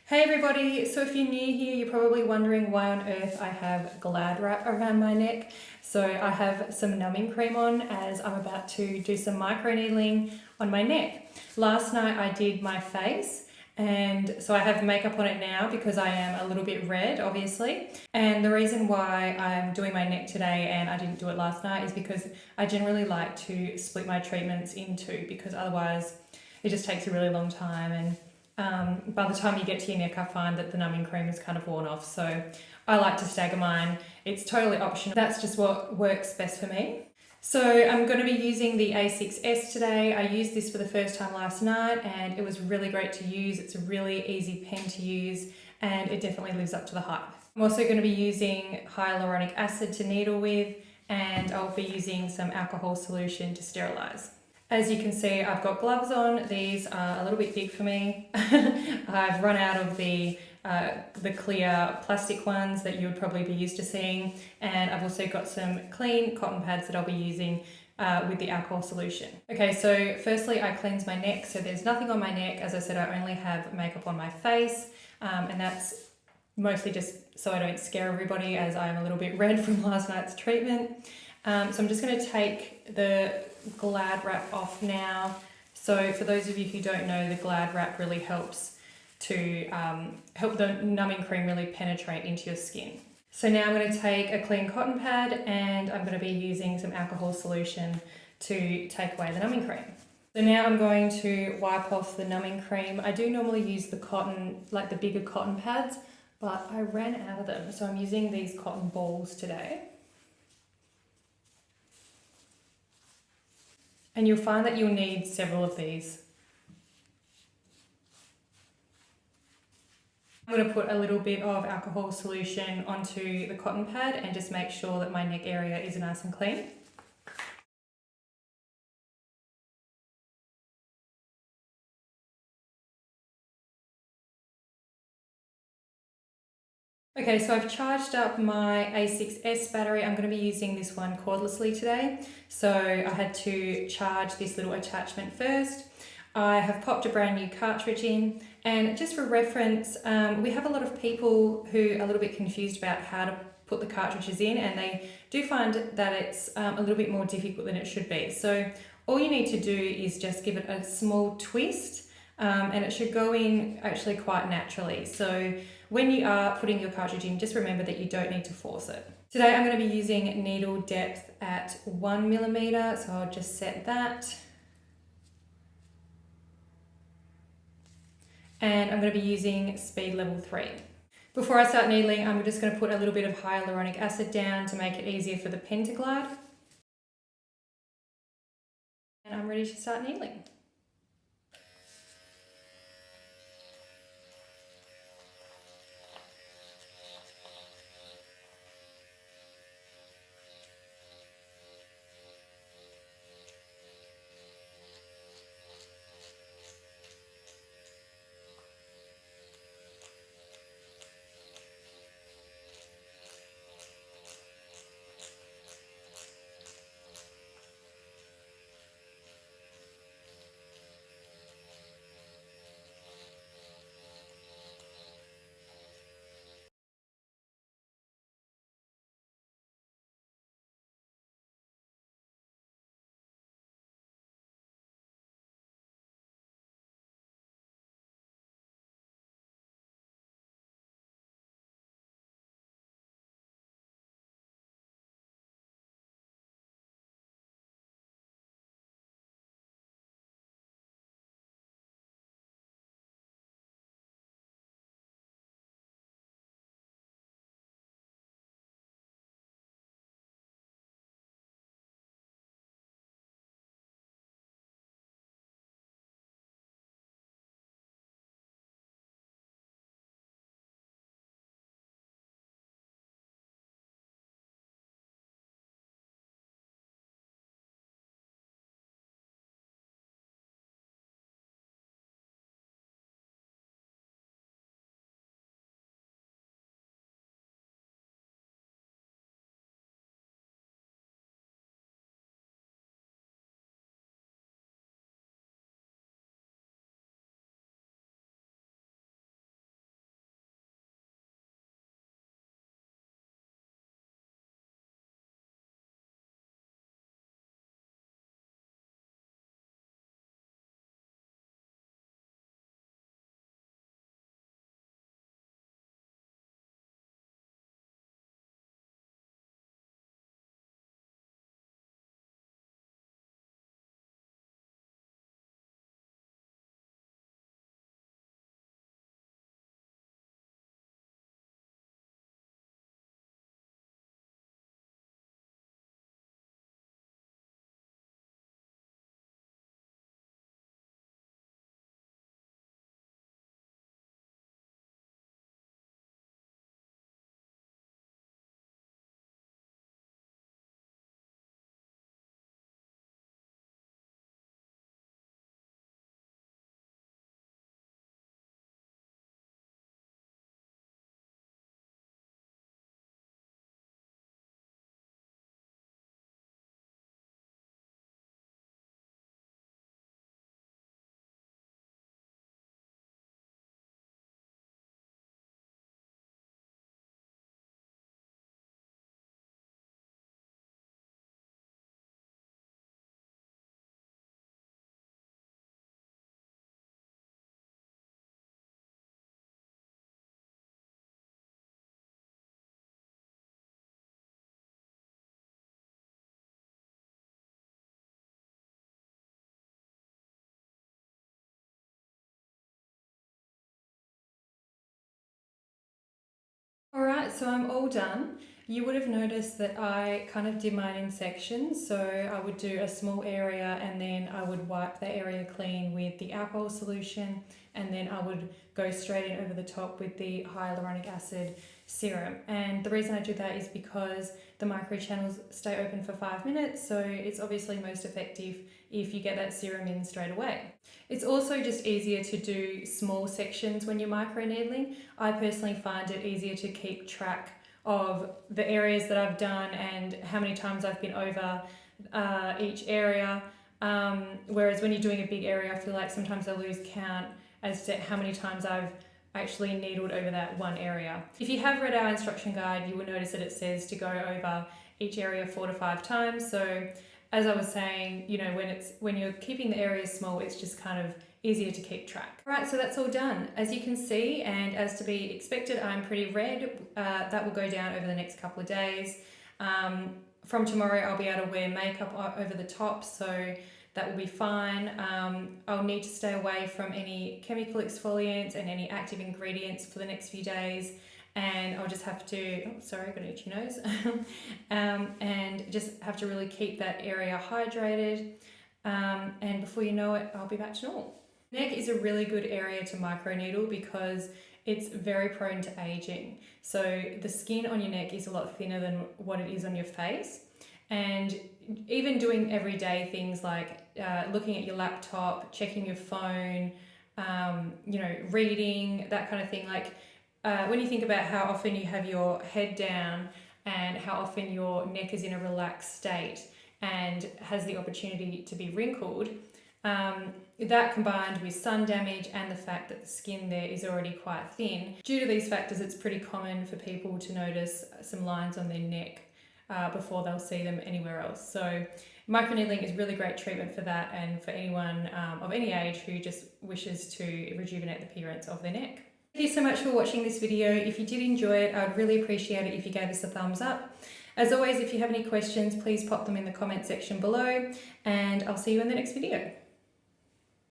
Hey everybody, so if you're new here, you're probably wondering why on earth I have Glad wrap around my neck. So I have some numbing cream on as I'm about to do some microneedling on my neck. Last night I did my face, and so I have makeup on it now because I am a little bit red, obviously. And the reason why I'm doing my neck today and I didn't do it last night is because I generally like to split my treatments in two, because otherwise it just takes a really long time, and by the time you get to your neck, I find that the numbing cream is kind of worn off. So I like to stagger mine. It's totally optional. That's just what works best for me. So I'm going to be using the A6S today. I used this for the first time last night and it was really great to use. It's a really easy pen to use and it definitely lives up to the hype. I'm also going to be using hyaluronic acid to needle with, and I'll be using some alcohol solution to sterilize. As you can see, I've got gloves on. These are a little bit big for me. I've run out of the clear plastic ones that you would probably be used to seeing, and I've also got some clean cotton pads that I'll be using with the alcohol solution. Okay, so firstly I cleanse my neck, so there's nothing on my neck. As I said, I only have makeup on my face, and that's mostly just so I don't scare everybody, as I'm a little bit red from last night's treatment. So I'm just going to take the Glad wrap off now. So for those of you who don't know, the Glad wrap really helps to help the numbing cream really penetrate into your skin. So now I'm going to take a clean cotton pad and I'm going to be using some alcohol solution to take away the numbing cream. So now I'm going to wipe off the numbing cream. I do normally use the cotton, like the bigger cotton pads, but I ran out of them. So I'm using these cotton balls today. And you'll find that you'll need several of these. I'm going to put a little bit of alcohol solution onto the cotton pad and just make sure that my neck area is nice and clean. Okay, so I've charged up my A6S battery. I'm going to be using this one cordlessly today. So I had to charge this little attachment first. I have popped a brand new cartridge in, and just for reference, we have a lot of people who are a little bit confused about how to put the cartridges in, and they do find that it's a little bit more difficult than it should be. So all you need to do is just give it a small twist, and it should go in actually quite naturally. So when you are putting your cartridge in, just remember that you don't need to force it. Today I'm going to be using needle depth at 1 millimeter, so I'll just set that. And I'm going to be using speed level 3. Before I start needling, I'm just going to put a little bit of hyaluronic acid down to make it easier for the pen to glide. And I'm ready to start needling. Alright, so I'm all done. You would have noticed that I kind of did mine in sections, so I would do a small area and then I would wipe that area clean with the alcohol solution, and then I would go straight in over the top with the hyaluronic acid serum. And the reason I do that is because the micro channels stay open for 5 minutes, so it's obviously most effective if you get that serum in straight away. It's also just easier to do small sections when you're microneedling. I personally find it easier to keep track of the areas that I've done and how many times I've been over each area. Whereas when you're doing a big area, I feel like sometimes I lose count as to how many times I've actually needled over that one area. If you have read our instruction guide, you will notice that it says to go over each area 4 to 5 times. So as I was saying, you know, when you're keeping the areas small, it's just kind of easier to keep track. All right, so that's all done. As you can see, and as to be expected, I'm pretty red. That will go down over the next couple of days. From tomorrow, I'll be able to wear makeup over the top, so that will be fine. I'll need to stay away from any chemical exfoliants and any active ingredients for the next few days. And I'll just have to, oh, sorry, I've got an itchy nose. And just have to really keep that area hydrated. And before you know it, I'll be back to normal. Neck is a really good area to microneedle because it's very prone to aging. So the skin on your neck is a lot thinner than what it is on your face. And even doing everyday things like looking at your laptop, checking your phone, you know, reading, that kind of thing. Like when you think about how often you have your head down and how often your neck is in a relaxed state and has the opportunity to be wrinkled, that combined with sun damage and the fact that the skin there is already quite thin, due to these factors, it's pretty common for people to notice some lines on their neck before they'll see them anywhere else. So microneedling is really great treatment for that, and for anyone of any age who just wishes to rejuvenate the appearance of their neck. Thank you so much for watching this video. If you did enjoy it, I would really appreciate it if you gave us a thumbs up. As always, if you have any questions, please pop them in the comment section below, and I'll see you in the next video.